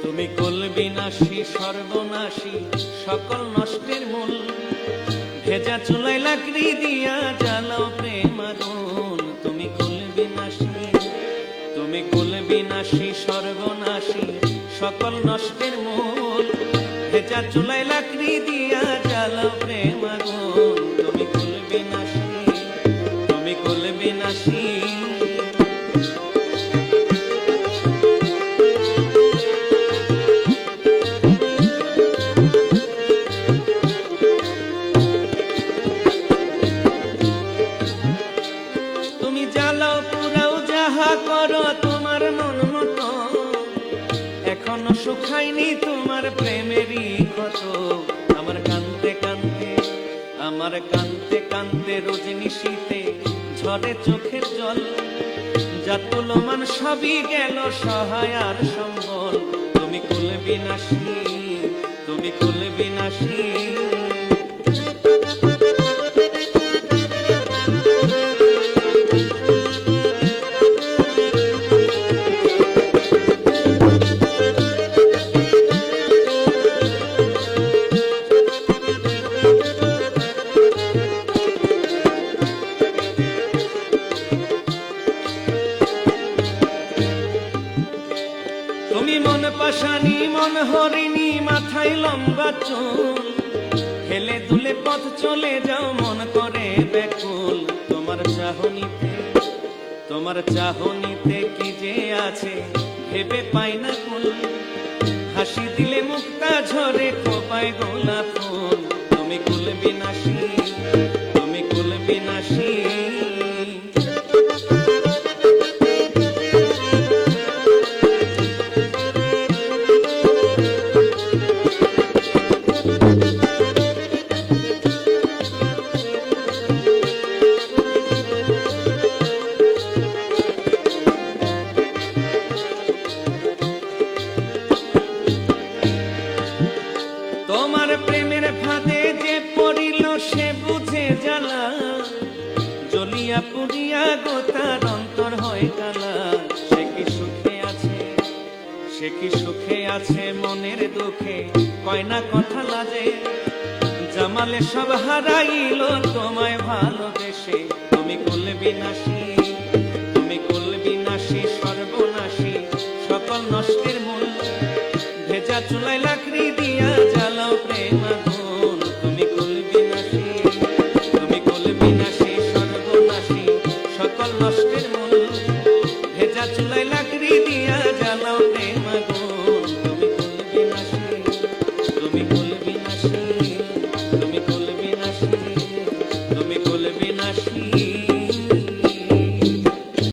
তুমি কুল বিনাশী সর্বনাশী সকল নষ্টের মূল। ভেজা চুলায় লাকড়ি দিয়া জ্বালাও প্রেম আগুন। তুমি কুল বিনাশী, তুমি কুল বিনাশী সর্বনাশী সকল নষ্টের মূল। ভেজা চুলায় লাকড়ি দিয়া জ্বালাও প্রেম আগুন। তুমি কুল বিনাশী, তুমি কুল বিনাশী। করো তোমার মন মতো, এখনো শুকায়নি তোমার প্রেমেরই ক্ষত। আমার কানতে কানতে, আমার কানতে কানতে রজনী শীতে ঝরে চোখের জল। যা তুলমান সবই গেল সহায় আর সম্বল। তুমি কুল বিনাশী, তুমি কুল বিনাশী। তুমি মন পাশানি মন হরিণী, মাথায় লম্বা চুল। হেলে দুলে পথ চলে যাও মন করে ব্যাকুল। তোমার চাহনিতে, তোমার চাহনিতে কি যে আছে ভেবে পাই না কুল। হাসি দিলে মুক্তা ঝরে খোপায় গোলাপ ফুল। তুমি কুল বিনাশী, তুমি কুল বিনাশী। তোমার প্রেমের ফাঁদে যে পড়িল সে বুঝে জ্বালা। জ্বলিয়া পুড়িয়া গোতার অন্তর হয় কালা। সে কি সুখে আছে, সে কি সুখে আছে মনের দুঃখে কয় না কথা লাজে। জামালে সব হারাইল তোমায় ভালোবেসে। তুমি কুল বিনাশী, তুমি কুল বিনাশী সর্বনাশী সকল নষ্টের মূল। ভেজা চুলায়